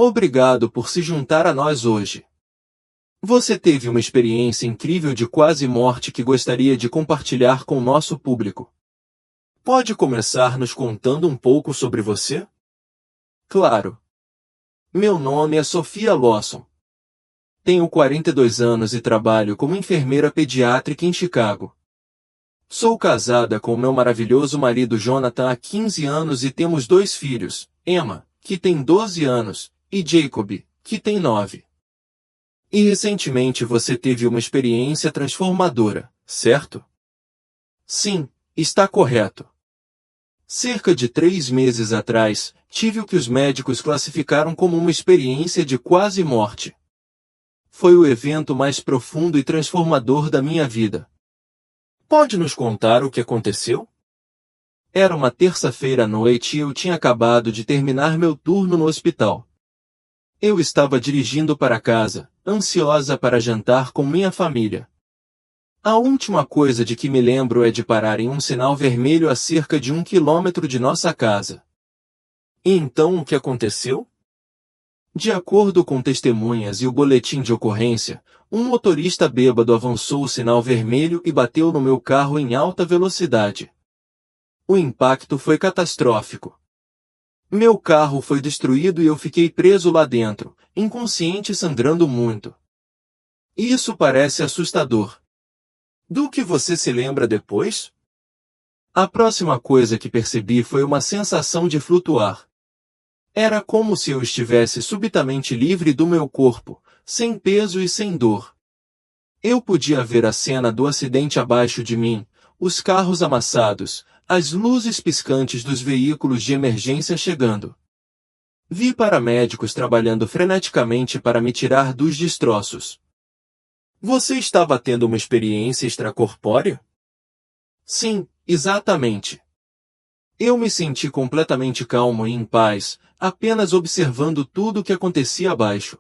Obrigado por se juntar a nós hoje. Você teve uma experiência incrível de quase morte que gostaria de compartilhar com o nosso público. Pode começar nos contando um pouco sobre você? Claro. Meu nome é Sofia Lawson. Tenho 42 anos e trabalho como enfermeira pediátrica em Chicago. Sou casada com meu maravilhoso marido Jonathan há 15 anos e temos 2 filhos, Emma, que tem 12 anos, e Jacob, que tem 9. E recentemente você teve uma experiência transformadora, certo? Sim, está correto. Cerca de 3 meses atrás, tive o que os médicos classificaram como uma experiência de quase morte. Foi o evento mais profundo e transformador da minha vida. Pode nos contar o que aconteceu? Era uma terça-feira à noite e eu tinha acabado de terminar meu turno no hospital. Eu estava dirigindo para casa, ansiosa para jantar com minha família. A última coisa de que me lembro é de parar em um sinal vermelho a cerca de 1 quilômetro de nossa casa. E então o que aconteceu? De acordo com testemunhas e o boletim de ocorrência, um motorista bêbado avançou o sinal vermelho e bateu no meu carro em alta velocidade. O impacto foi catastrófico. Meu carro foi destruído e eu fiquei preso lá dentro, inconsciente e sangrando muito. Isso parece assustador. Do que você se lembra depois? A próxima coisa que percebi foi uma sensação de flutuar. Era como se eu estivesse subitamente livre do meu corpo, sem peso e sem dor. Eu podia ver a cena do acidente abaixo de mim, os carros amassados, as luzes piscantes dos veículos de emergência chegando. Vi paramédicos trabalhando freneticamente para me tirar dos destroços. Você estava tendo uma experiência extracorpórea? Sim, exatamente. Eu me senti completamente calmo e em paz, apenas observando tudo o que acontecia abaixo.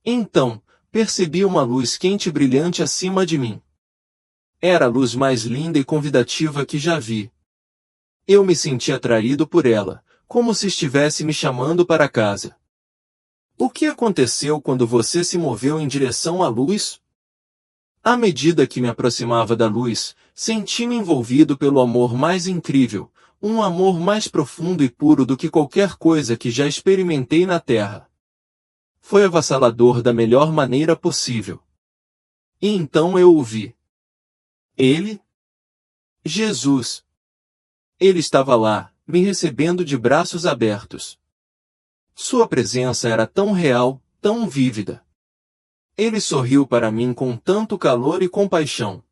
Então, percebi uma luz quente e brilhante acima de mim. Era a luz mais linda e convidativa que já vi. Eu me senti atraído por ela, como se estivesse me chamando para casa. O que aconteceu quando você se moveu em direção à luz? À medida que me aproximava da luz, senti-me envolvido pelo amor mais incrível, um amor mais profundo e puro do que qualquer coisa que já experimentei na Terra. Foi avassalador da melhor maneira possível. E então eu o vi. Ele? Jesus. Ele estava lá, me recebendo de braços abertos. Sua presença era tão real, tão vívida. Ele sorriu para mim com tanto calor e compaixão.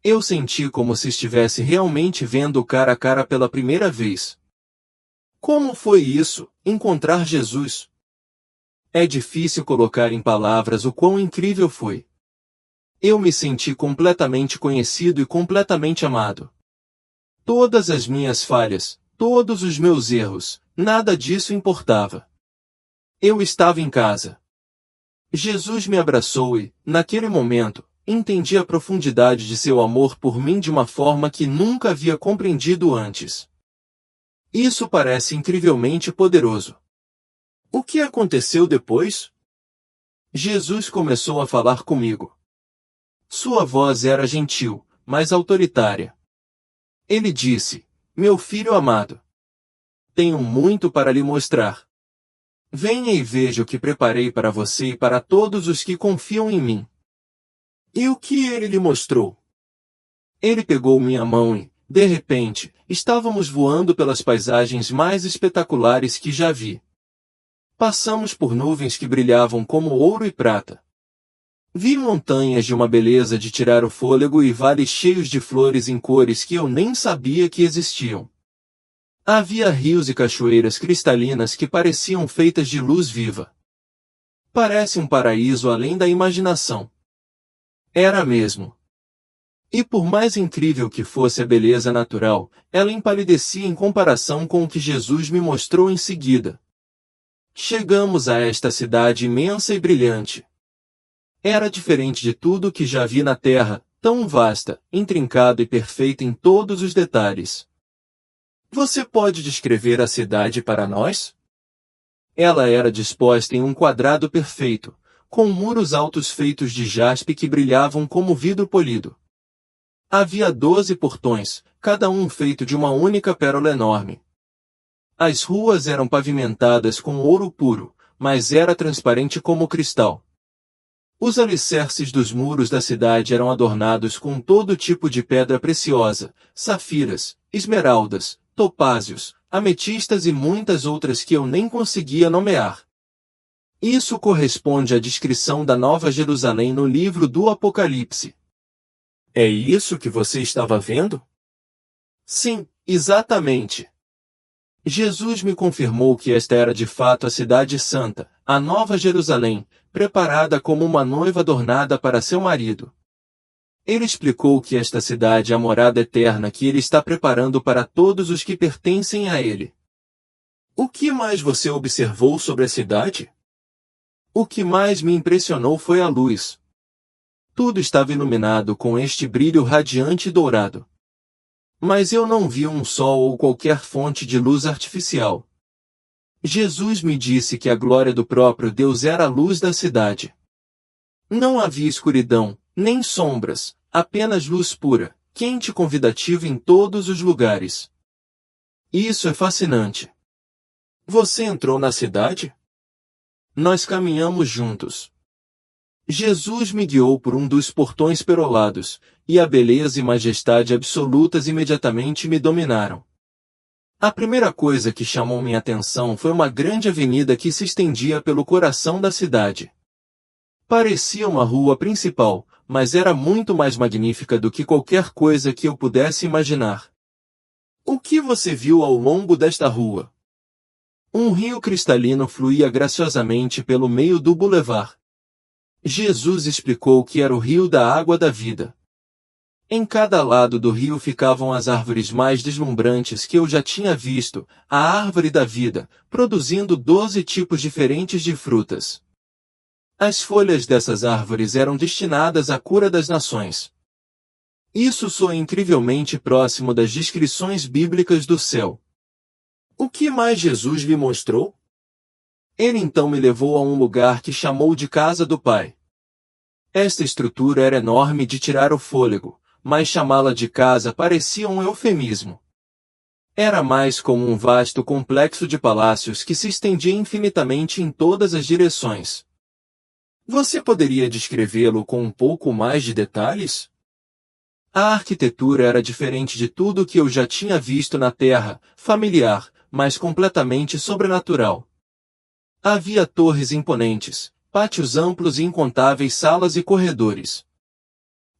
Eu senti como se estivesse realmente vendo cara a cara pela primeira vez. Como foi isso, encontrar Jesus? É difícil colocar em palavras o quão incrível foi. Eu me senti completamente conhecido e completamente amado. Todas as minhas falhas, todos os meus erros, nada disso importava. Eu estava em casa. Jesus me abraçou e, naquele momento, entendi a profundidade de seu amor por mim de uma forma que nunca havia compreendido antes. Isso parece incrivelmente poderoso. O que aconteceu depois? Jesus começou a falar comigo. Sua voz era gentil, mas autoritária. Ele disse: "Meu filho amado, tenho muito para lhe mostrar. Venha e veja o que preparei para você e para todos os que confiam em mim." E o que ele lhe mostrou? Ele pegou minha mão e, de repente, estávamos voando pelas paisagens mais espetaculares que já vi. Passamos por nuvens que brilhavam como ouro e prata. Vi montanhas de uma beleza de tirar o fôlego e vales cheios de flores em cores que eu nem sabia que existiam. Havia rios e cachoeiras cristalinas que pareciam feitas de luz viva. Parece um paraíso além da imaginação. Era mesmo. E por mais incrível que fosse a beleza natural, ela empalidecia em comparação com o que Jesus me mostrou em seguida. Chegamos a esta cidade imensa e brilhante. Era diferente de tudo que já vi na Terra, tão vasta, intrincada e perfeita em todos os detalhes. Você pode descrever a cidade para nós? Ela era disposta em um quadrado perfeito, com muros altos feitos de jaspe que brilhavam como vidro polido. Havia 12 portões, cada um feito de uma única pérola enorme. As ruas eram pavimentadas com ouro puro, mas era transparente como cristal. Os alicerces dos muros da cidade eram adornados com todo tipo de pedra preciosa, safiras, esmeraldas, topázios, ametistas e muitas outras que eu nem conseguia nomear. Isso corresponde à descrição da Nova Jerusalém no livro do Apocalipse. É isso que você estava vendo? Sim, exatamente. Jesus me confirmou que esta era de fato a cidade santa, a Nova Jerusalém, preparada como uma noiva adornada para seu marido. Ele explicou que esta cidade é a morada eterna que ele está preparando para todos os que pertencem a ele. O que mais você observou sobre a cidade? O que mais me impressionou foi a luz. Tudo estava iluminado com este brilho radiante e dourado. Mas eu não vi um sol ou qualquer fonte de luz artificial. Jesus me disse que a glória do próprio Deus era a luz da cidade. Não havia escuridão, nem sombras, apenas luz pura, quente e convidativa em todos os lugares. Isso é fascinante. Você entrou na cidade? Nós caminhamos juntos. Jesus me guiou por um dos portões perolados, e a beleza e majestade absolutas imediatamente me dominaram. A primeira coisa que chamou minha atenção foi uma grande avenida que se estendia pelo coração da cidade. Parecia uma rua principal, mas era muito mais magnífica do que qualquer coisa que eu pudesse imaginar. O que você viu ao longo desta rua? Um rio cristalino fluía graciosamente pelo meio do bulevar. Jesus explicou que era o rio da água da vida. Em cada lado do rio ficavam as árvores mais deslumbrantes que eu já tinha visto, a árvore da vida, produzindo 12 tipos diferentes de frutas. As folhas dessas árvores eram destinadas à cura das nações. Isso soa incrivelmente próximo das descrições bíblicas do céu. O que mais Jesus lhe mostrou? Ele então me levou a um lugar que chamou de Casa do Pai. Esta estrutura era enorme de tirar o fôlego, mas chamá-la de casa parecia um eufemismo. Era mais como um vasto complexo de palácios que se estendia infinitamente em todas as direções. Você poderia descrevê-lo com um pouco mais de detalhes? A arquitetura era diferente de tudo que eu já tinha visto na Terra, familiar, mas completamente sobrenatural. Havia torres imponentes, pátios amplos e incontáveis salas e corredores.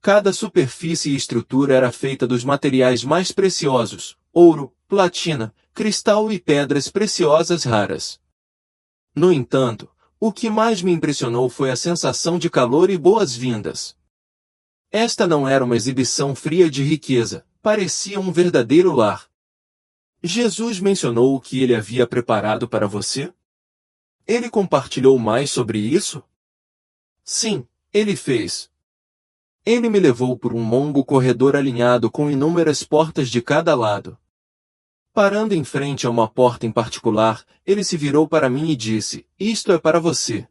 Cada superfície e estrutura era feita dos materiais mais preciosos, ouro, platina, cristal e pedras preciosas raras. No entanto, o que mais me impressionou foi a sensação de calor e boas-vindas. Esta não era uma exibição fria de riqueza, parecia um verdadeiro lar. Jesus mencionou o que ele havia preparado para você? Ele compartilhou mais sobre isso? Sim, ele fez. Ele me levou por um longo corredor alinhado com inúmeras portas de cada lado. Parando em frente a uma porta em particular, ele se virou para mim e disse: "Isto é para você."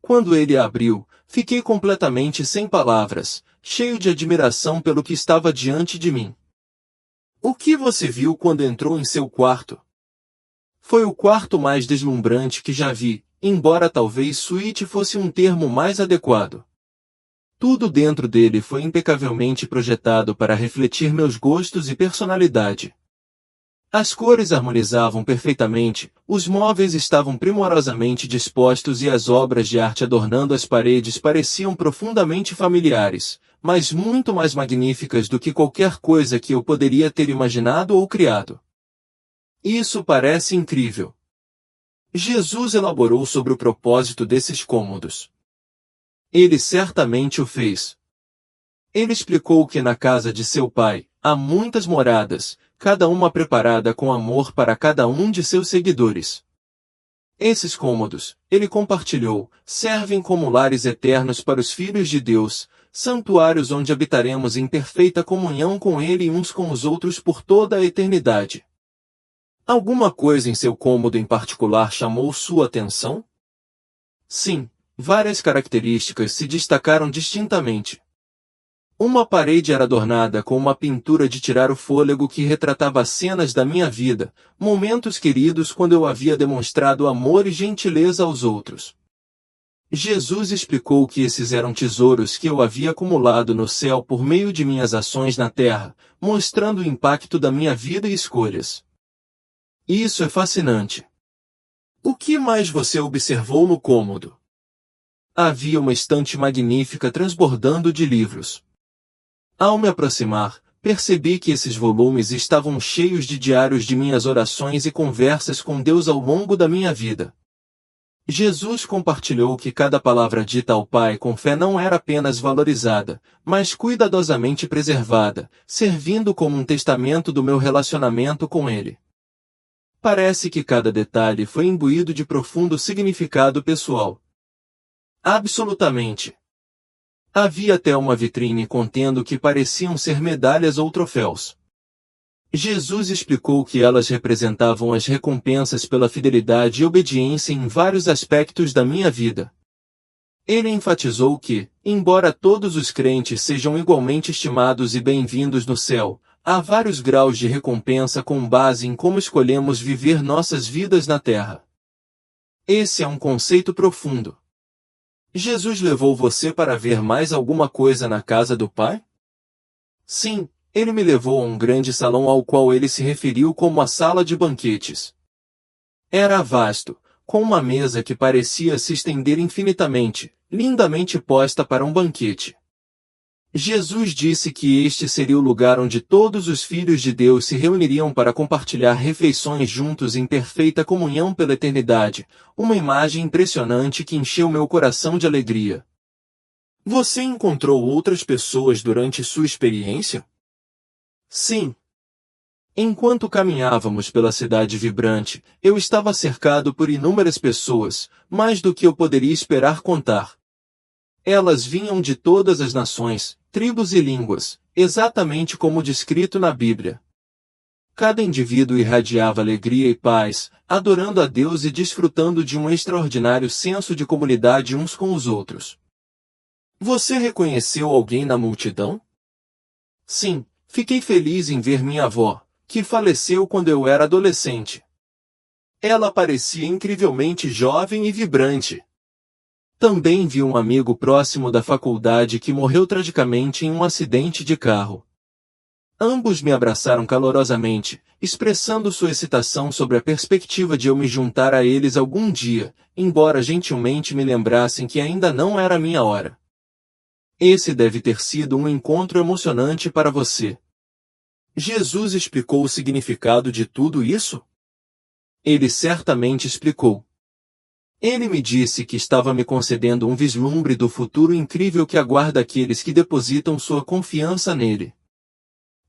Quando ele a abriu, fiquei completamente sem palavras, cheio de admiração pelo que estava diante de mim. O que você viu quando entrou em seu quarto? Foi o quarto mais deslumbrante que já vi, embora talvez suíte fosse um termo mais adequado. Tudo dentro dele foi impecavelmente projetado para refletir meus gostos e personalidade. As cores harmonizavam perfeitamente, os móveis estavam primorosamente dispostos e as obras de arte adornando as paredes pareciam profundamente familiares, mas muito mais magníficas do que qualquer coisa que eu poderia ter imaginado ou criado. Isso parece incrível. Jesus elaborou sobre o propósito desses cômodos. Ele certamente o fez. Ele explicou que na casa de seu pai há muitas moradas, cada uma preparada com amor para cada um de seus seguidores. Esses cômodos, ele compartilhou, servem como lares eternos para os filhos de Deus, santuários onde habitaremos em perfeita comunhão com Ele e uns com os outros por toda a eternidade. Alguma coisa em seu cômodo em particular chamou sua atenção? Sim, várias características se destacaram distintamente. Uma parede era adornada com uma pintura de tirar o fôlego que retratava cenas da minha vida, momentos queridos quando eu havia demonstrado amor e gentileza aos outros. Jesus explicou que esses eram tesouros que eu havia acumulado no céu por meio de minhas ações na terra, mostrando o impacto da minha vida e escolhas. Isso é fascinante. O que mais você observou no cômodo? Havia uma estante magnífica transbordando de livros. Ao me aproximar, percebi que esses volumes estavam cheios de diários de minhas orações e conversas com Deus ao longo da minha vida. Jesus compartilhou que cada palavra dita ao Pai com fé não era apenas valorizada, mas cuidadosamente preservada, servindo como um testamento do meu relacionamento com Ele. Parece que cada detalhe foi imbuído de profundo significado pessoal. Absolutamente. Havia até uma vitrine contendo o que pareciam ser medalhas ou troféus. Jesus explicou que elas representavam as recompensas pela fidelidade e obediência em vários aspectos da minha vida. Ele enfatizou que, embora todos os crentes sejam igualmente estimados e bem-vindos no céu, há vários graus de recompensa com base em como escolhemos viver nossas vidas na terra. Esse é um conceito profundo. Jesus levou você para ver mais alguma coisa na casa do Pai? Sim, ele me levou a um grande salão ao qual ele se referiu como a sala de banquetes. Era vasto, com uma mesa que parecia se estender infinitamente, lindamente posta para um banquete. Jesus disse que este seria o lugar onde todos os filhos de Deus se reuniriam para compartilhar refeições juntos em perfeita comunhão pela eternidade, uma imagem impressionante que encheu meu coração de alegria. Você encontrou outras pessoas durante sua experiência? Sim. Enquanto caminhávamos pela cidade vibrante, eu estava cercado por inúmeras pessoas, mais do que eu poderia esperar contar. Elas vinham de todas as nações, tribos e línguas, exatamente como descrito na Bíblia. Cada indivíduo irradiava alegria e paz, adorando a Deus e desfrutando de um extraordinário senso de comunidade uns com os outros. Você reconheceu alguém na multidão? Sim, fiquei feliz em ver minha avó, que faleceu quando eu era adolescente. Ela parecia incrivelmente jovem e vibrante. Também vi um amigo próximo da faculdade que morreu tragicamente em um acidente de carro. Ambos me abraçaram calorosamente, expressando sua excitação sobre a perspectiva de eu me juntar a eles algum dia, embora gentilmente me lembrassem que ainda não era minha hora. Esse deve ter sido um encontro emocionante para você. Jesus explicou o significado de tudo isso? Ele certamente explicou. Ele me disse que estava me concedendo um vislumbre do futuro incrível que aguarda aqueles que depositam sua confiança nele.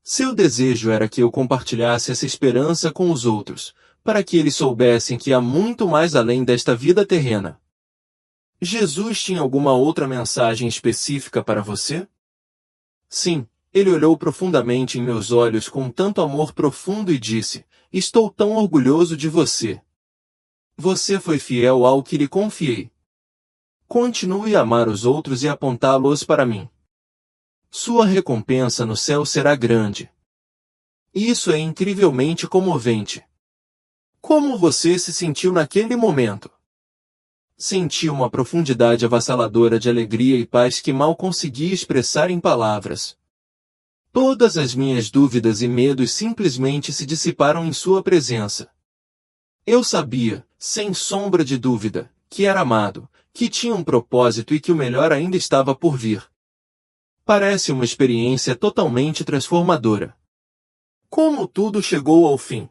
Seu desejo era que eu compartilhasse essa esperança com os outros, para que eles soubessem que há muito mais além desta vida terrena. Jesus tinha alguma outra mensagem específica para você? Sim, ele olhou profundamente em meus olhos com tanto amor profundo e disse: "Estou tão orgulhoso de você. Você foi fiel ao que lhe confiei. Continue a amar os outros e apontá-los para mim. Sua recompensa no céu será grande." Isso é incrivelmente comovente. Como você se sentiu naquele momento? Senti uma profundidade avassaladora de alegria e paz que mal conseguia expressar em palavras. Todas as minhas dúvidas e medos simplesmente se dissiparam em sua presença. Eu sabia, sem sombra de dúvida, que era amado, que tinha um propósito e que o melhor ainda estava por vir. Parece uma experiência totalmente transformadora. Como tudo chegou ao fim?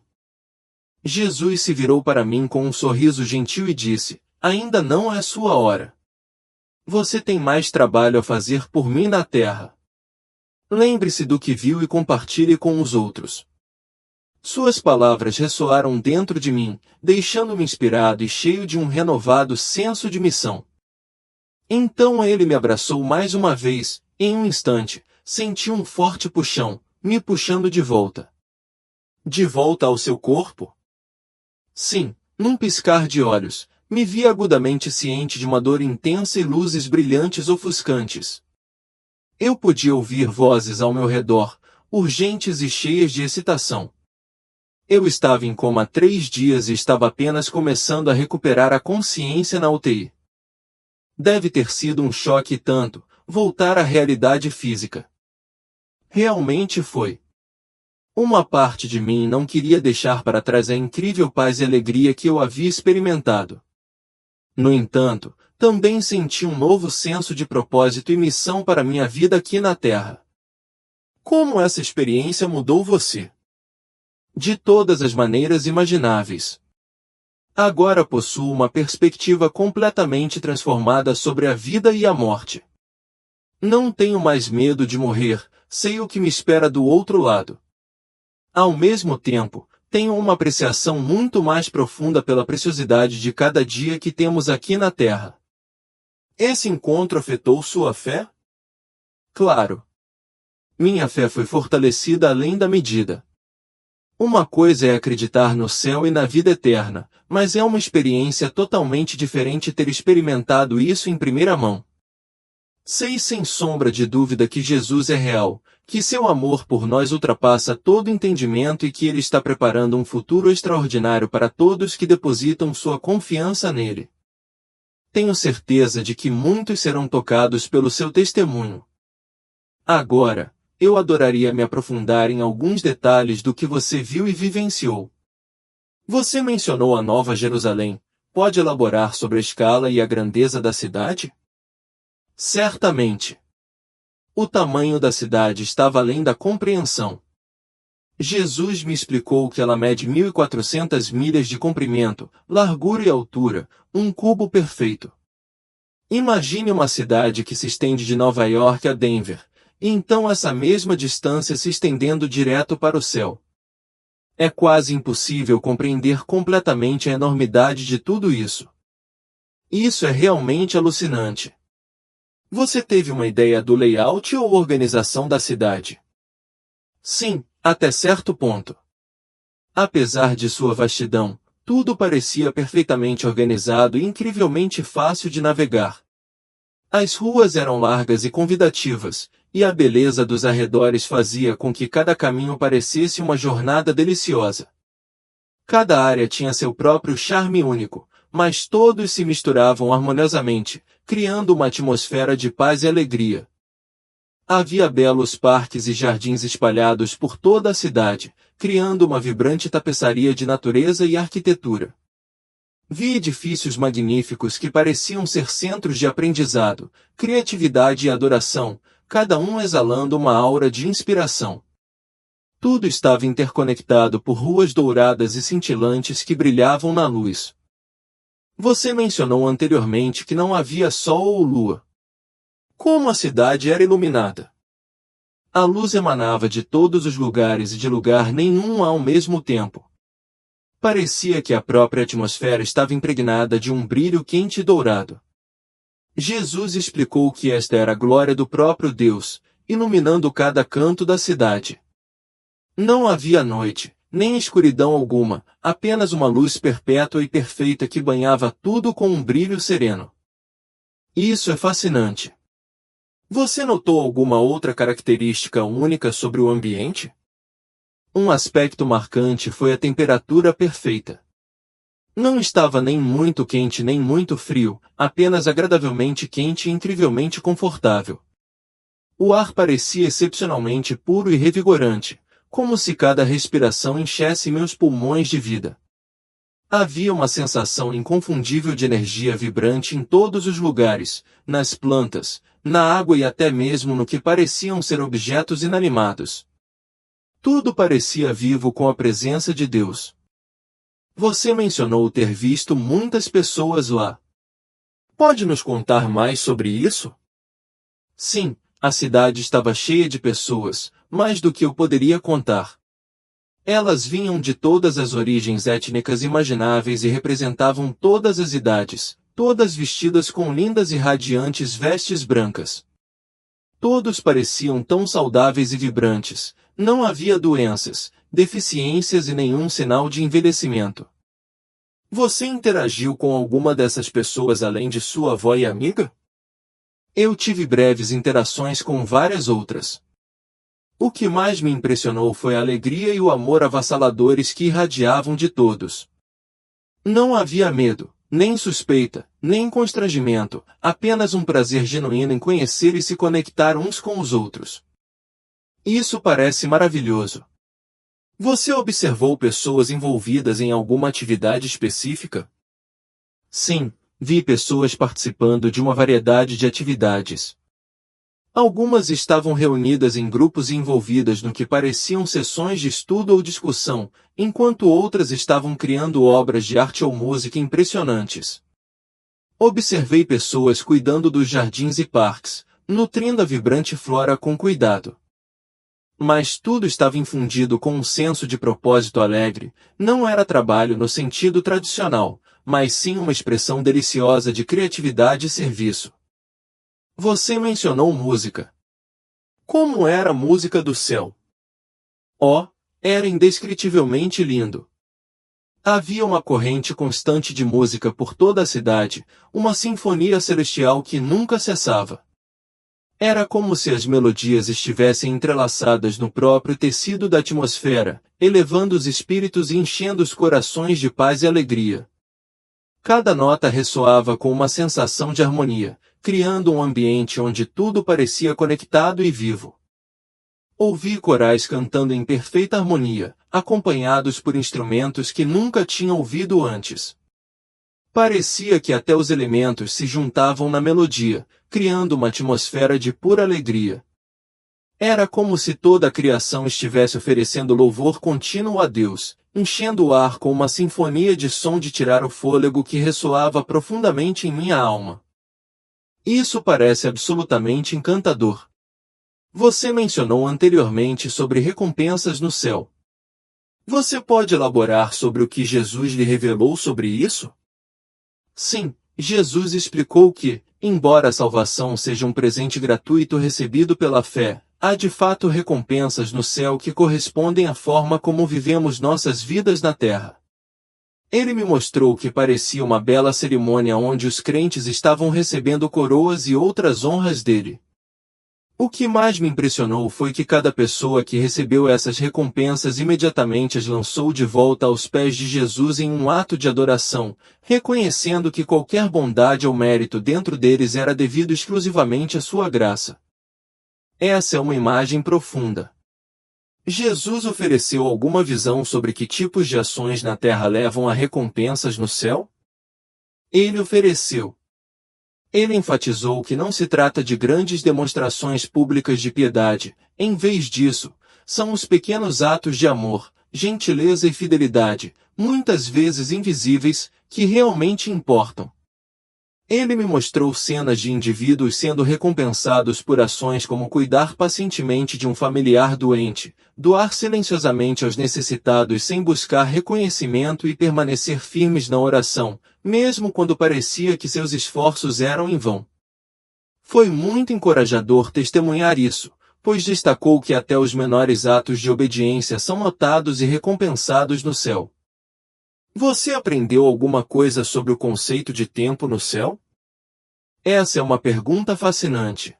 Jesus se virou para mim com um sorriso gentil e disse: "Ainda não é sua hora. Você tem mais trabalho a fazer por mim na terra. Lembre-se do que viu e compartilhe com os outros." Suas palavras ressoaram dentro de mim, deixando-me inspirado e cheio de um renovado senso de missão. Então ele me abraçou mais uma vez. Em um instante, senti um forte puxão, me puxando de volta. De volta ao seu corpo? Sim, num piscar de olhos, me vi agudamente ciente de uma dor intensa e luzes brilhantes ofuscantes. Eu podia ouvir vozes ao meu redor, urgentes e cheias de excitação. Eu estava em coma há 3 dias e estava apenas começando a recuperar a consciência na UTI. Deve ter sido um choque e tanto, voltar à realidade física. Realmente foi. Uma parte de mim não queria deixar para trás a incrível paz e alegria que eu havia experimentado. No entanto, também senti um novo senso de propósito e missão para minha vida aqui na Terra. Como essa experiência mudou você? De todas as maneiras imagináveis. Agora possuo uma perspectiva completamente transformada sobre a vida e a morte. Não tenho mais medo de morrer, sei o que me espera do outro lado. Ao mesmo tempo, tenho uma apreciação muito mais profunda pela preciosidade de cada dia que temos aqui na Terra. Esse encontro afetou sua fé? Claro. Minha fé foi fortalecida além da medida. Uma coisa é acreditar no céu e na vida eterna, mas é uma experiência totalmente diferente ter experimentado isso em primeira mão. Sei sem sombra de dúvida que Jesus é real, que seu amor por nós ultrapassa todo entendimento e que Ele está preparando um futuro extraordinário para todos que depositam sua confiança nele. Tenho certeza de que muitos serão tocados pelo seu testemunho. Agora, eu adoraria me aprofundar em alguns detalhes do que você viu e vivenciou. Você mencionou a Nova Jerusalém. Pode elaborar sobre a escala e a grandeza da cidade? Certamente. O tamanho da cidade estava além da compreensão. Jesus me explicou que ela mede 1.400 milhas de comprimento, largura e altura, um cubo perfeito. Imagine uma cidade que se estende de Nova York a Denver, e então essa mesma distância se estendendo direto para o céu. É quase impossível compreender completamente a enormidade de tudo isso. Isso é realmente alucinante. Você teve uma ideia do layout ou organização da cidade? Sim, até certo ponto. Apesar de sua vastidão, tudo parecia perfeitamente organizado e incrivelmente fácil de navegar. As ruas eram largas e convidativas, e a beleza dos arredores fazia com que cada caminho parecesse uma jornada deliciosa. Cada área tinha seu próprio charme único, mas todos se misturavam harmoniosamente, criando uma atmosfera de paz e alegria. Havia belos parques e jardins espalhados por toda a cidade, criando uma vibrante tapeçaria de natureza e arquitetura. Vi edifícios magníficos que pareciam ser centros de aprendizado, criatividade e adoração, cada um exalando uma aura de inspiração. Tudo estava interconectado por ruas douradas e cintilantes que brilhavam na luz. Você mencionou anteriormente que não havia sol ou lua. Como a cidade era iluminada? A luz emanava de todos os lugares e de lugar nenhum ao mesmo tempo. Parecia que a própria atmosfera estava impregnada de um brilho quente e dourado. Jesus explicou que esta era a glória do próprio Deus, iluminando cada canto da cidade. Não havia noite, nem escuridão alguma, apenas uma luz perpétua e perfeita que banhava tudo com um brilho sereno. Isso é fascinante. Você notou alguma outra característica única sobre o ambiente? Um aspecto marcante foi a temperatura perfeita. Não estava nem muito quente nem muito frio, apenas agradavelmente quente e incrivelmente confortável. O ar parecia excepcionalmente puro e revigorante, como se cada respiração enchesse meus pulmões de vida. Havia uma sensação inconfundível de energia vibrante em todos os lugares, nas plantas, na água e até mesmo no que pareciam ser objetos inanimados. Tudo parecia vivo com a presença de Deus. Você mencionou ter visto muitas pessoas lá. Pode nos contar mais sobre isso? Sim, a cidade estava cheia de pessoas, mais do que eu poderia contar. Elas vinham de todas as origens étnicas imagináveis e representavam todas as idades, todas vestidas com lindas e radiantes vestes brancas. Todos pareciam tão saudáveis e vibrantes, não havia doenças, deficiências e nenhum sinal de envelhecimento. Você interagiu com alguma dessas pessoas além de sua avó e amiga? Eu tive breves interações com várias outras. O que mais me impressionou foi a alegria e o amor avassaladores que irradiavam de todos. Não havia medo, nem suspeita, nem constrangimento, apenas um prazer genuíno em conhecer e se conectar uns com os outros. Isso parece maravilhoso. Você observou pessoas envolvidas em alguma atividade específica? Sim, vi pessoas participando de uma variedade de atividades. Algumas estavam reunidas em grupos e envolvidas no que pareciam sessões de estudo ou discussão, enquanto outras estavam criando obras de arte ou música impressionantes. Observei pessoas cuidando dos jardins e parques, nutrindo a vibrante flora com cuidado. Mas tudo estava infundido com um senso de propósito alegre, não era trabalho no sentido tradicional, mas sim uma expressão deliciosa de criatividade e serviço. Você mencionou música. Como era a música do céu? Oh, era indescritivelmente lindo. Havia uma corrente constante de música por toda a cidade, uma sinfonia celestial que nunca cessava. Era como se as melodias estivessem entrelaçadas no próprio tecido da atmosfera, elevando os espíritos e enchendo os corações de paz e alegria. Cada nota ressoava com uma sensação de harmonia, criando um ambiente onde tudo parecia conectado e vivo. Ouvi corais cantando em perfeita harmonia, acompanhados por instrumentos que nunca tinha ouvido antes. Parecia que até os elementos se juntavam na melodia, criando uma atmosfera de pura alegria. Era como se toda a criação estivesse oferecendo louvor contínuo a Deus, enchendo o ar com uma sinfonia de som de tirar o fôlego que ressoava profundamente em minha alma. Isso parece absolutamente encantador. Você mencionou anteriormente sobre recompensas no céu. Você pode elaborar sobre o que Jesus lhe revelou sobre isso? Sim, Jesus explicou que, embora a salvação seja um presente gratuito recebido pela fé, há de fato recompensas no céu que correspondem à forma como vivemos nossas vidas na terra. Ele me mostrou que parecia uma bela cerimônia onde os crentes estavam recebendo coroas e outras honras dele. O que mais me impressionou foi que cada pessoa que recebeu essas recompensas imediatamente as lançou de volta aos pés de Jesus em um ato de adoração, reconhecendo que qualquer bondade ou mérito dentro deles era devido exclusivamente à sua graça. Essa é uma imagem profunda. Jesus ofereceu alguma visão sobre que tipos de ações na terra levam a recompensas no céu? Ele ofereceu. Ele enfatizou que não se trata de grandes demonstrações públicas de piedade, em vez disso, são os pequenos atos de amor, gentileza e fidelidade, muitas vezes invisíveis, que realmente importam. Ele me mostrou cenas de indivíduos sendo recompensados por ações como cuidar pacientemente de um familiar doente, doar silenciosamente aos necessitados sem buscar reconhecimento e permanecer firmes na oração, mesmo quando parecia que seus esforços eram em vão. Foi muito encorajador testemunhar isso, pois destacou que até os menores atos de obediência são notados e recompensados no céu. Você aprendeu alguma coisa sobre o conceito de tempo no céu? Essa é uma pergunta fascinante.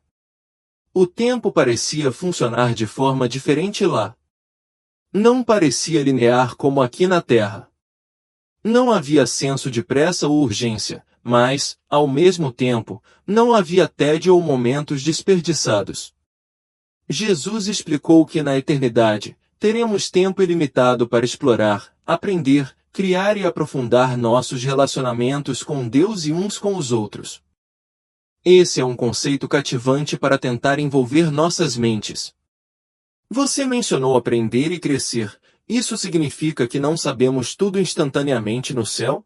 O tempo parecia funcionar de forma diferente lá. Não parecia linear como aqui na Terra. Não havia senso de pressa ou urgência, mas, ao mesmo tempo, não havia tédio ou momentos desperdiçados. Jesus explicou que na eternidade, teremos tempo ilimitado para explorar, aprender, criar e aprofundar nossos relacionamentos com Deus e uns com os outros. Esse é um conceito cativante para tentar envolver nossas mentes. Você mencionou aprender e crescer. Isso significa que não sabemos tudo instantaneamente no céu?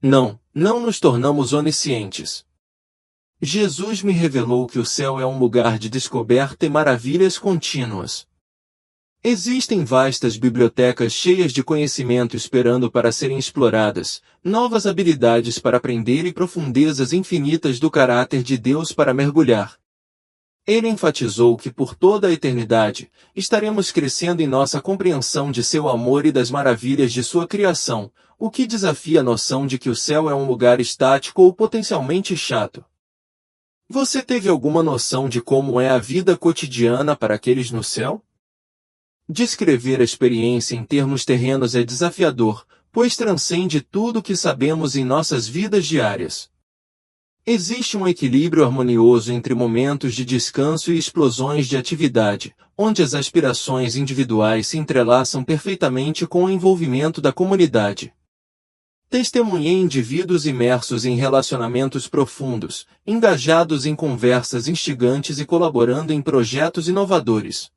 Não, não nos tornamos oniscientes. Jesus me revelou que o céu é um lugar de descoberta e maravilhas contínuas. Existem vastas bibliotecas cheias de conhecimento esperando para serem exploradas, novas habilidades para aprender e profundezas infinitas do caráter de Deus para mergulhar. Ele enfatizou que por toda a eternidade, estaremos crescendo em nossa compreensão de seu amor e das maravilhas de sua criação, o que desafia a noção de que o céu é um lugar estático ou potencialmente chato. Você teve alguma noção de como é a vida cotidiana para aqueles no céu? Descrever a experiência em termos terrenos é desafiador, pois transcende tudo o que sabemos em nossas vidas diárias. Existe um equilíbrio harmonioso entre momentos de descanso e explosões de atividade, onde as aspirações individuais se entrelaçam perfeitamente com o envolvimento da comunidade. Testemunhei indivíduos imersos em relacionamentos profundos, engajados em conversas instigantes e colaborando em projetos inovadores.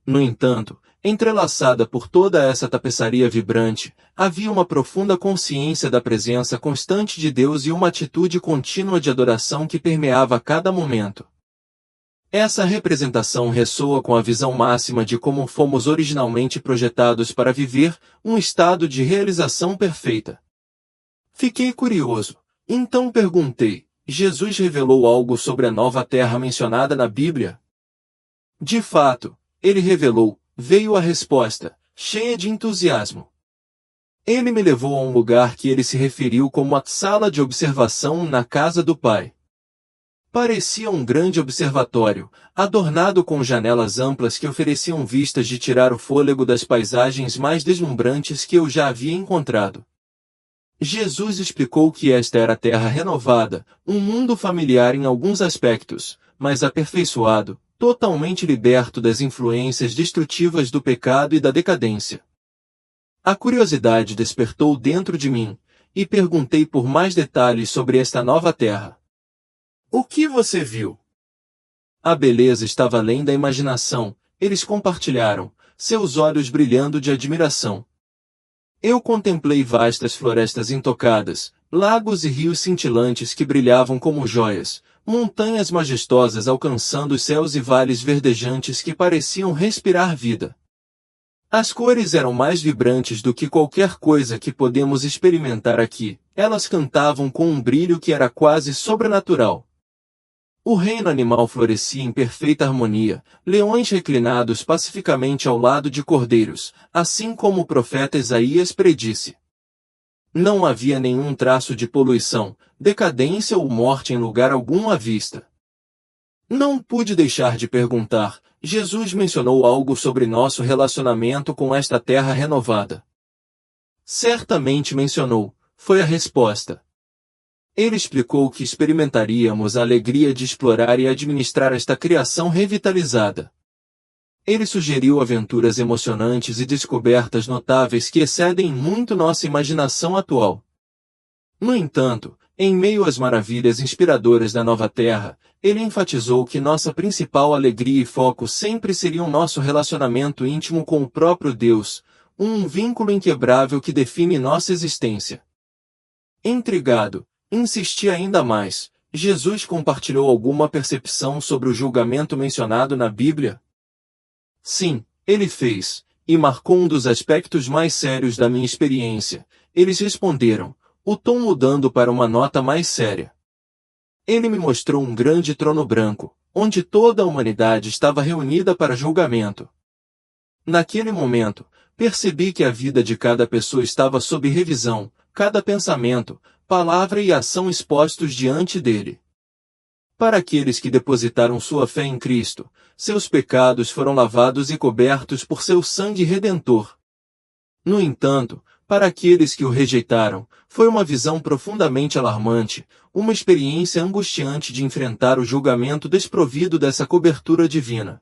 No entanto, entrelaçada por toda essa tapeçaria vibrante, havia uma profunda consciência da presença constante de Deus e uma atitude contínua de adoração que permeava a cada momento. Essa representação ressoa com a visão máxima de como fomos originalmente projetados para viver, um estado de realização perfeita. Fiquei curioso, então perguntei: Jesus revelou algo sobre a nova terra mencionada na Bíblia? De fato, ele revelou, veio a resposta, cheia de entusiasmo. Ele me levou a um lugar que ele se referiu como a sala de observação na casa do Pai. Parecia um grande observatório, adornado com janelas amplas que ofereciam vistas de tirar o fôlego das paisagens mais deslumbrantes que eu já havia encontrado. Jesus explicou que esta era a terra renovada, um mundo familiar em alguns aspectos, mas aperfeiçoado, totalmente liberto das influências destrutivas do pecado e da decadência. A curiosidade despertou dentro de mim, e perguntei por mais detalhes sobre esta nova terra. O que você viu? A beleza estava além da imaginação, eles compartilharam, seus olhos brilhando de admiração. Eu contemplei vastas florestas intocadas, lagos e rios cintilantes que brilhavam como joias, montanhas majestosas alcançando os céus e vales verdejantes que pareciam respirar vida. As cores eram mais vibrantes do que qualquer coisa que podemos experimentar aqui, elas cantavam com um brilho que era quase sobrenatural. O reino animal florescia em perfeita harmonia, leões reclinados pacificamente ao lado de cordeiros, assim como o profeta Isaías predisse. Não havia nenhum traço de poluição, decadência ou morte em lugar algum à vista. Não pude deixar de perguntar: Jesus mencionou algo sobre nosso relacionamento com esta terra renovada? Certamente mencionou, foi a resposta. Ele explicou que experimentaríamos a alegria de explorar e administrar esta criação revitalizada. Ele sugeriu aventuras emocionantes e descobertas notáveis que excedem muito nossa imaginação atual. No entanto, em meio às maravilhas inspiradoras da nova terra, ele enfatizou que nossa principal alegria e foco sempre seriam nosso relacionamento íntimo com o próprio Deus, um vínculo inquebrável que define nossa existência. Intrigado, insisti ainda mais: Jesus compartilhou alguma percepção sobre o julgamento mencionado na Bíblia? Sim, ele fez, e marcou um dos aspectos mais sérios da minha experiência. Eles responderam, o tom mudando para uma nota mais séria. Ele me mostrou um grande trono branco, onde toda a humanidade estava reunida para julgamento. Naquele momento, percebi que a vida de cada pessoa estava sob revisão, cada pensamento, palavra e ação expostos diante dele. Para aqueles que depositaram sua fé em Cristo, seus pecados foram lavados e cobertos por seu sangue redentor. No entanto, para aqueles que o rejeitaram, foi uma visão profundamente alarmante, uma experiência angustiante de enfrentar o julgamento desprovido dessa cobertura divina.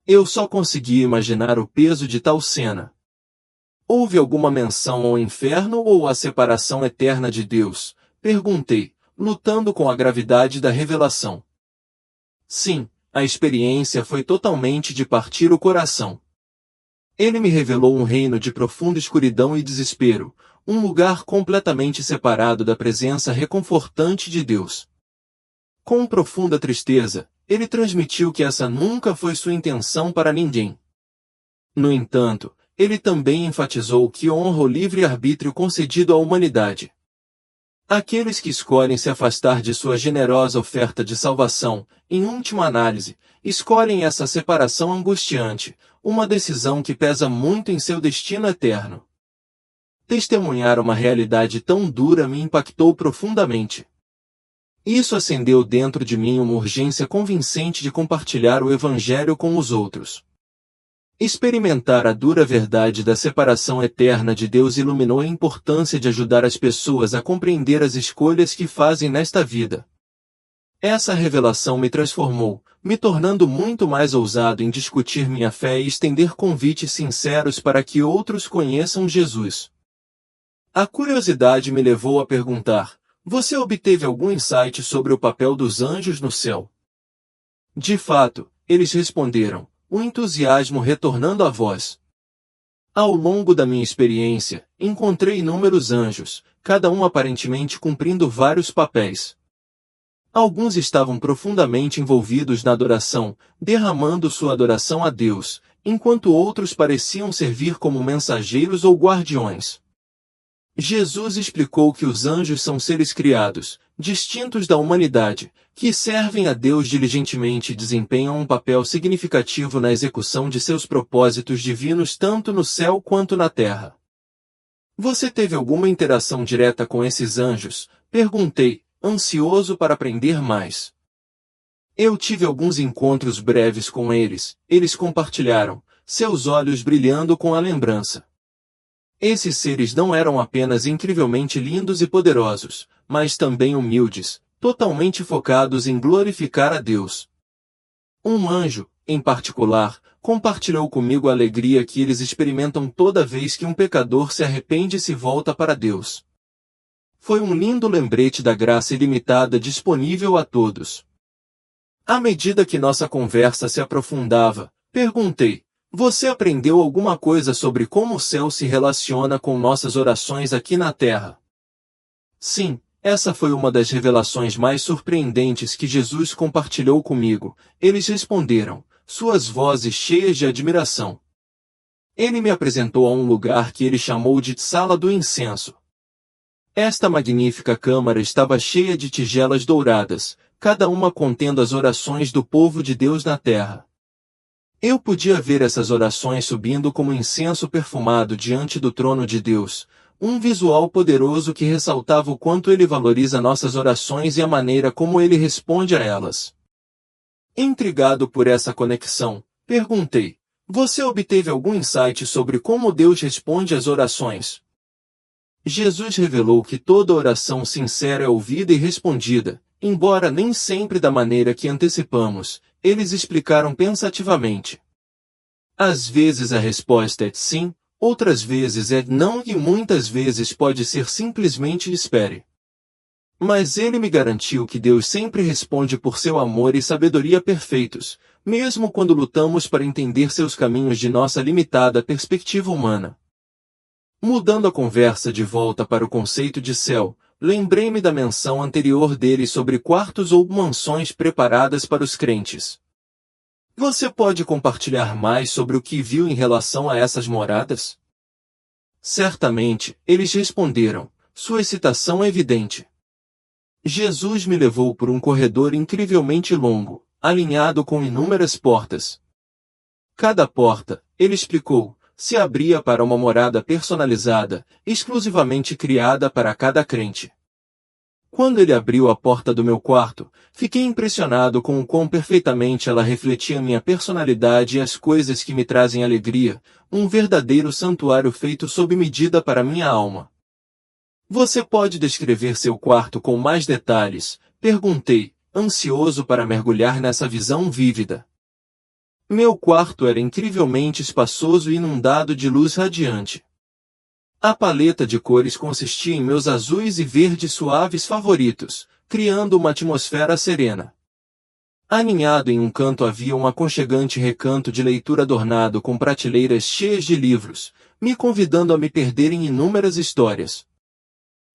Eu só conseguia imaginar o peso de tal cena. Houve alguma menção ao inferno ou à separação eterna de Deus? Perguntei, lutando com a gravidade da revelação. Sim, a experiência foi totalmente de partir o coração. Ele me revelou um reino de profunda escuridão e desespero, um lugar completamente separado da presença reconfortante de Deus. Com profunda tristeza, ele transmitiu que essa nunca foi sua intenção para ninguém. No entanto, ele também enfatizou que honra o livre-arbítrio concedido à humanidade. Aqueles que escolhem se afastar de sua generosa oferta de salvação, em última análise, escolhem essa separação angustiante, uma decisão que pesa muito em seu destino eterno. testemunhar uma realidade tão dura me impactou profundamente. Isso acendeu dentro de mim uma urgência convincente de compartilhar o Evangelho com os outros. Experimentar a dura verdade da separação eterna de Deus iluminou a importância de ajudar as pessoas a compreender as escolhas que fazem nesta vida. Essa revelação me transformou, me tornando muito mais ousado em discutir minha fé e estender convites sinceros para que outros conheçam Jesus. A curiosidade me levou a perguntar: você obteve algum insight sobre o papel dos anjos no céu? De fato, eles responderam, o entusiasmo retornando à voz. Ao longo da minha experiência, encontrei inúmeros anjos, cada um aparentemente cumprindo vários papéis. Alguns estavam profundamente envolvidos na adoração, derramando sua adoração a Deus, enquanto outros pareciam servir como mensageiros ou guardiões. Jesus explicou que os anjos são seres criados, distintos da humanidade, que servem a Deus diligentemente e desempenham um papel significativo na execução de seus propósitos divinos tanto no céu quanto na terra. Você teve alguma interação direta com esses anjos? Perguntei, ansioso para aprender mais. Eu tive alguns encontros breves com eles compartilharam, seus olhos brilhando com a lembrança. Esses seres não eram apenas incrivelmente lindos e poderosos, mas também humildes, totalmente focados em glorificar a Deus. Um anjo, em particular, compartilhou comigo a alegria que eles experimentam toda vez que um pecador se arrepende e se volta para Deus. Foi um lindo lembrete da graça ilimitada disponível a todos. À medida que nossa conversa se aprofundava, perguntei: você aprendeu alguma coisa sobre como o céu se relaciona com nossas orações aqui na Terra? Sim, essa foi uma das revelações mais surpreendentes que Jesus compartilhou comigo. Eles responderam, suas vozes cheias de admiração. Ele me apresentou a um lugar que ele chamou de Sala do Incenso. Esta magnífica câmara estava cheia de tigelas douradas, cada uma contendo as orações do povo de Deus na terra. Eu podia ver essas orações subindo como incenso perfumado diante do trono de Deus, um visual poderoso que ressaltava o quanto ele valoriza nossas orações e a maneira como ele responde a elas. Intrigado por essa conexão, perguntei: você obteve algum insight sobre como Deus responde às orações? Jesus revelou que toda oração sincera é ouvida e respondida, embora nem sempre da maneira que antecipamos. Eles explicaram pensativamente. Às vezes a resposta é sim, outras vezes é não e muitas vezes pode ser simplesmente espere. Mas ele me garantiu que Deus sempre responde por seu amor e sabedoria perfeitos, mesmo quando lutamos para entender seus caminhos de nossa limitada perspectiva humana. Mudando a conversa de volta para o conceito de céu, lembrei-me da menção anterior dele sobre quartos ou mansões preparadas para os crentes. Você pode compartilhar mais sobre o que viu em relação a essas moradas? Certamente, eles responderam, sua excitação é evidente. Jesus me levou por um corredor incrivelmente longo, alinhado com inúmeras portas. Cada porta, ele explicou, se abria para uma morada personalizada, exclusivamente criada para cada crente. Quando ele abriu a porta do meu quarto, fiquei impressionado com o quão perfeitamente ela refletia minha personalidade e as coisas que me trazem alegria, um verdadeiro santuário feito sob medida para minha alma. Você pode descrever seu quarto com mais detalhes? Perguntei, ansioso para mergulhar nessa visão vívida. Meu quarto era incrivelmente espaçoso e inundado de luz radiante. A paleta de cores consistia em meus azuis e verdes suaves favoritos, criando uma atmosfera serena. Aninhado em um canto havia um aconchegante recanto de leitura adornado com prateleiras cheias de livros, me convidando a me perder em inúmeras histórias.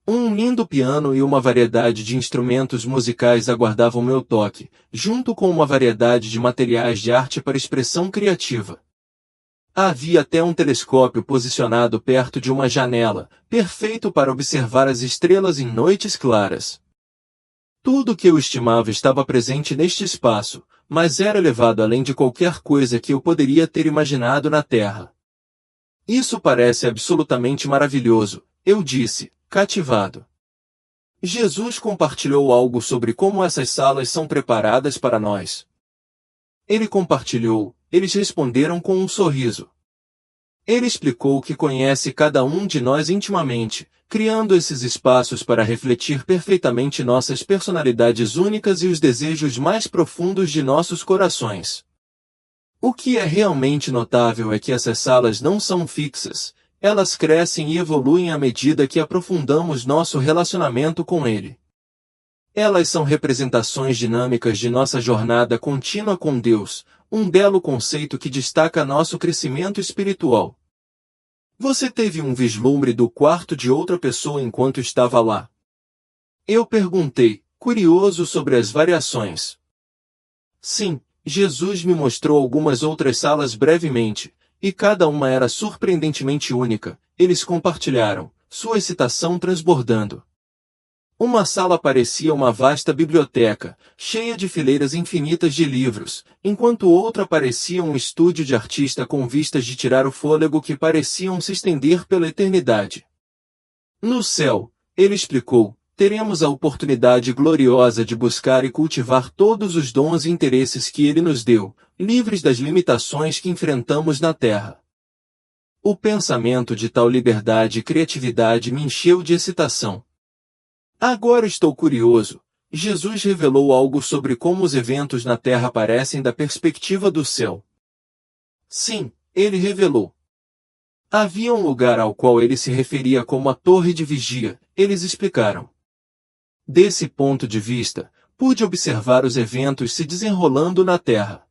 Um lindo piano e uma variedade de instrumentos musicais aguardavam meu toque, junto com uma variedade de materiais de arte para expressão criativa. Havia até um telescópio posicionado perto de uma janela, perfeito para observar as estrelas em noites claras. Tudo o que eu estimava estava presente neste espaço, mas era elevado além de qualquer coisa que eu poderia ter imaginado na Terra. Isso parece absolutamente maravilhoso, eu disse, cativado. Jesus compartilhou algo sobre como essas salas são preparadas para nós. Ele compartilhou, eles responderam com um sorriso. Ele explicou que conhece cada um de nós intimamente, criando esses espaços para refletir perfeitamente nossas personalidades únicas e os desejos mais profundos de nossos corações. O que é realmente notável é que essas salas não são fixas, elas crescem e evoluem à medida que aprofundamos nosso relacionamento com Ele. Elas são representações dinâmicas de nossa jornada contínua com Deus, um belo conceito que destaca nosso crescimento espiritual. Você teve um vislumbre do quarto de outra pessoa enquanto estava lá? Eu perguntei, curioso sobre as variações. Sim, Jesus me mostrou algumas outras salas brevemente, e cada uma era surpreendentemente única, eles compartilharam, sua excitação transbordando. Uma sala parecia uma vasta biblioteca, cheia de fileiras infinitas de livros, enquanto outra parecia um estúdio de artista com vistas de tirar o fôlego que pareciam se estender pela eternidade. No céu, ele explicou, teremos a oportunidade gloriosa de buscar e cultivar todos os dons e interesses que Ele nos deu, livres das limitações que enfrentamos na Terra. O pensamento de tal liberdade e criatividade me encheu de excitação. Agora estou curioso. Jesus revelou algo sobre como os eventos na Terra parecem da perspectiva do céu. Sim, ele revelou. Havia um lugar ao qual ele se referia como a torre de vigia, eles explicaram. Desse ponto de vista, pude observar os eventos se desenrolando na Terra.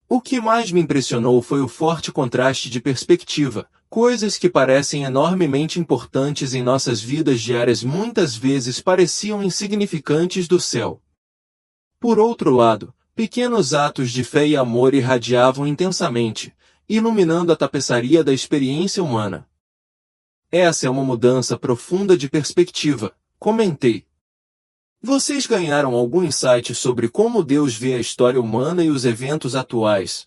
O que mais me impressionou foi o forte contraste de perspectiva, coisas que parecem enormemente importantes em nossas vidas diárias muitas vezes pareciam insignificantes do céu. Por outro lado, pequenos atos de fé e amor irradiavam intensamente, iluminando a tapeçaria da experiência humana. Essa é uma mudança profunda de perspectiva, comentei. Vocês ganharam algum insight sobre como Deus vê a história humana e os eventos atuais?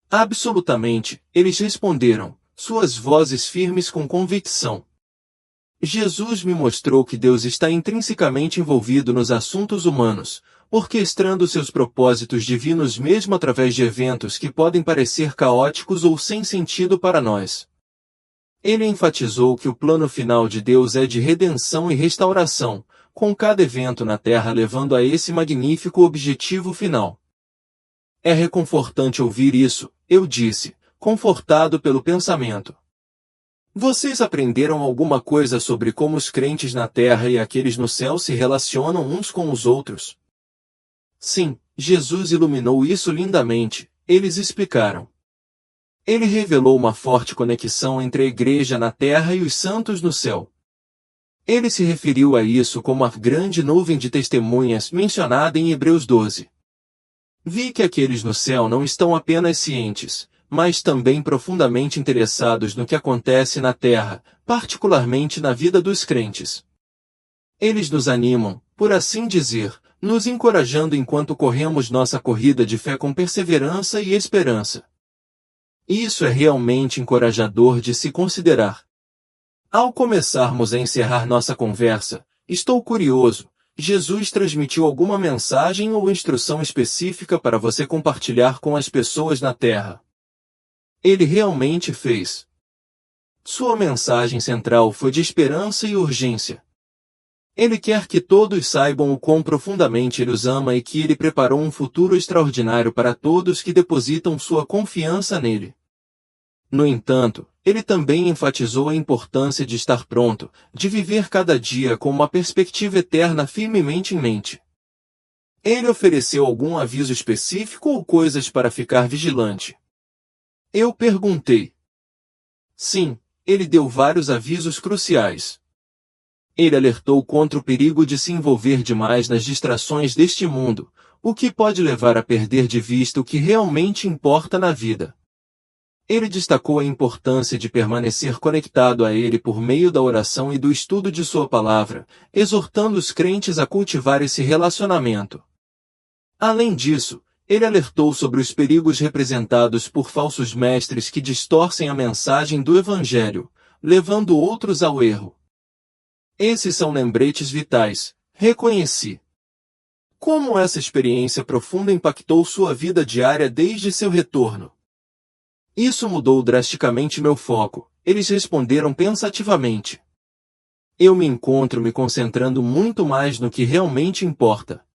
Absolutamente, eles responderam, suas vozes firmes com convicção. Jesus me mostrou que Deus está intrinsecamente envolvido nos assuntos humanos, orquestrando seus propósitos divinos mesmo através de eventos que podem parecer caóticos ou sem sentido para nós. Ele enfatizou que o plano final de Deus é de redenção e restauração, com cada evento na Terra levando a esse magnífico objetivo final. É reconfortante ouvir isso, eu disse, confortado pelo pensamento. Vocês aprenderam alguma coisa sobre como os crentes na Terra e aqueles no céu se relacionam uns com os outros? Sim, Jesus iluminou isso lindamente, eles explicaram. Ele revelou uma forte conexão entre a igreja na Terra e os santos no céu. Ele se referiu a isso como a grande nuvem de testemunhas mencionada em Hebreus 12. Vi que aqueles no céu não estão apenas cientes, mas também profundamente interessados no que acontece na Terra, particularmente na vida dos crentes. Eles nos animam, por assim dizer, nos encorajando enquanto corremos nossa corrida de fé com perseverança e esperança. Isso é realmente encorajador de se considerar. Ao começarmos a encerrar nossa conversa, estou curioso, Jesus transmitiu alguma mensagem ou instrução específica para você compartilhar com as pessoas na Terra? Ele realmente fez. Sua mensagem central foi de esperança e urgência. Ele quer que todos saibam o quão profundamente Ele os ama e que Ele preparou um futuro extraordinário para todos que depositam sua confiança nele. No entanto, ele também enfatizou a importância de estar pronto, de viver cada dia com uma perspectiva eterna firmemente em mente. Ele ofereceu algum aviso específico ou coisas para ficar vigilante? Eu perguntei. Sim, ele deu vários avisos cruciais. Ele alertou contra o perigo de se envolver demais nas distrações deste mundo, o que pode levar a perder de vista o que realmente importa na vida. Ele destacou a importância de permanecer conectado a Ele por meio da oração e do estudo de Sua palavra, exortando os crentes a cultivar esse relacionamento. Além disso, ele alertou sobre os perigos representados por falsos mestres que distorcem a mensagem do Evangelho, levando outros ao erro. Esses são lembretes vitais, reconheci. Como essa experiência profunda impactou sua vida diária desde seu retorno? Isso mudou drasticamente meu foco, eles responderam pensativamente. Eu me encontro me concentrando muito mais no que realmente importa.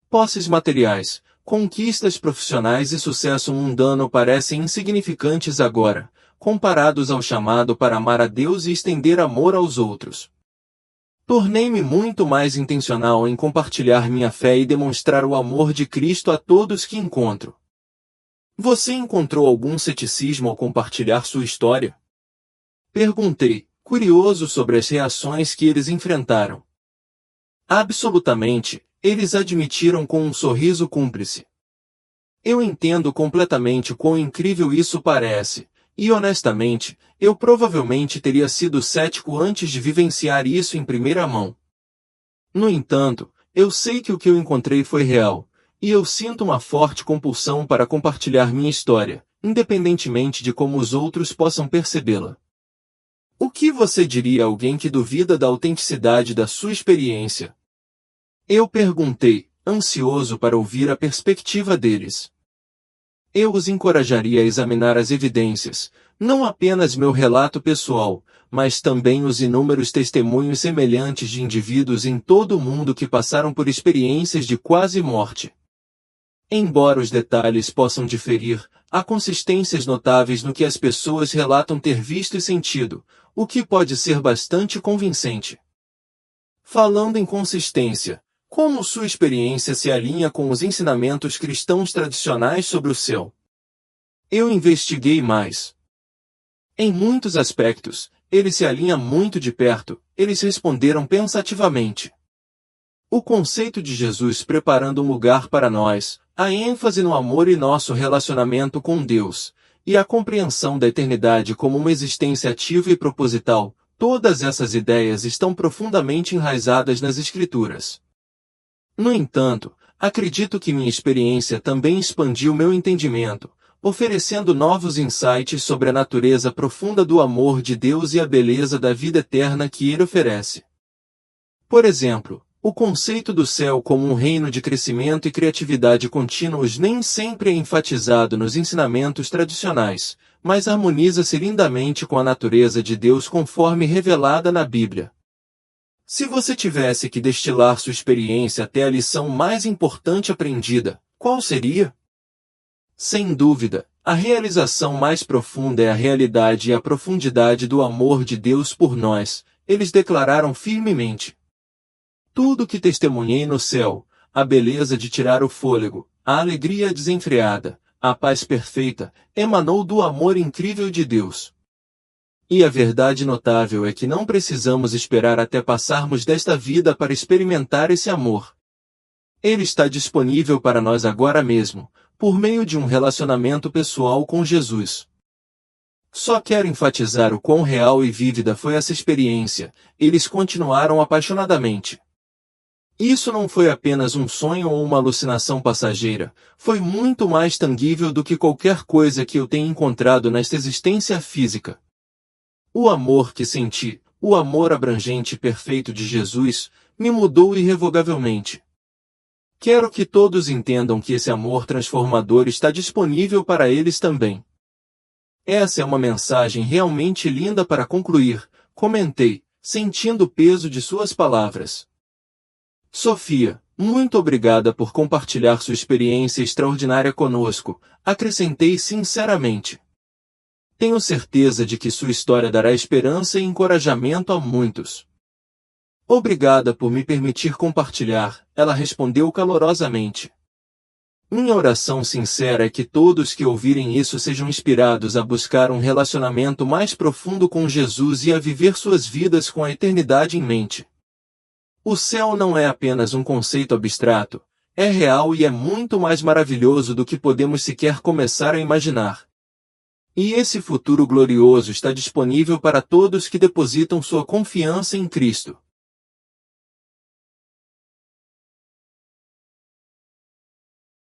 Posses materiais, conquistas profissionais e sucesso mundano parecem insignificantes agora, comparados ao chamado para amar a Deus e estender amor aos outros. Tornei-me muito mais intencional em compartilhar minha fé e demonstrar o amor de Cristo a todos que encontro. Você encontrou algum ceticismo ao compartilhar sua história? Perguntei, curioso sobre as reações que eles enfrentaram. Absolutamente, eles admitiram com um sorriso cúmplice. Eu entendo completamente quão incrível isso parece, e honestamente, eu provavelmente teria sido cético antes de vivenciar isso em primeira mão. No entanto, eu sei que o que eu encontrei foi real, e eu sinto uma forte compulsão para compartilhar minha história, independentemente de como os outros possam percebê-la. O que você diria a alguém que duvida da autenticidade da sua experiência? Eu perguntei, ansioso para ouvir a perspectiva deles. Eu os encorajaria a examinar as evidências, não apenas meu relato pessoal, mas também os inúmeros testemunhos semelhantes de indivíduos em todo o mundo que passaram por experiências de quase morte. Embora os detalhes possam diferir, há consistências notáveis no que as pessoas relatam ter visto e sentido, o que pode ser bastante convincente. Falando em consistência, como sua experiência se alinha com os ensinamentos cristãos tradicionais sobre o céu? Eu investiguei mais. Em muitos aspectos, ele se alinha muito de perto, eles responderam pensativamente. O conceito de Jesus preparando um lugar para nós, a ênfase no amor e nosso relacionamento com Deus, e a compreensão da eternidade como uma existência ativa e proposital, todas essas ideias estão profundamente enraizadas nas Escrituras. No entanto, acredito que minha experiência também expandiu meu entendimento, oferecendo novos insights sobre a natureza profunda do amor de Deus e a beleza da vida eterna que Ele oferece. Por exemplo, o conceito do céu como um reino de crescimento e criatividade contínuos nem sempre é enfatizado nos ensinamentos tradicionais, mas harmoniza-se lindamente com a natureza de Deus conforme revelada na Bíblia. Se você tivesse que destilar sua experiência até a lição mais importante aprendida, qual seria? Sem dúvida, a realização mais profunda é a realidade e a profundidade do amor de Deus por nós, eles declararam firmemente. Tudo que testemunhei no céu, a beleza de tirar o fôlego, a alegria desenfreada, a paz perfeita, emanou do amor incrível de Deus. E a verdade notável é que não precisamos esperar até passarmos desta vida para experimentar esse amor. Ele está disponível para nós agora mesmo, por meio de um relacionamento pessoal com Jesus. Só quero enfatizar o quão real e vívida foi essa experiência, eles continuaram apaixonadamente. Isso não foi apenas um sonho ou uma alucinação passageira, foi muito mais tangível do que qualquer coisa que eu tenha encontrado nesta existência física. O amor que senti, o amor abrangente e perfeito de Jesus, me mudou irrevogavelmente. Quero que todos entendam que esse amor transformador está disponível para eles também. Essa é uma mensagem realmente linda para concluir, comentei, sentindo o peso de suas palavras. Sofia, muito obrigada por compartilhar sua experiência extraordinária conosco, acrescentei sinceramente. Tenho certeza de que sua história dará esperança e encorajamento a muitos. Obrigada por me permitir compartilhar, ela respondeu calorosamente. Minha oração sincera é que todos que ouvirem isso sejam inspirados a buscar um relacionamento mais profundo com Jesus e a viver suas vidas com a eternidade em mente. O céu não é apenas um conceito abstrato, é real e é muito mais maravilhoso do que podemos sequer começar a imaginar. E esse futuro glorioso está disponível para todos que depositam sua confiança em Cristo.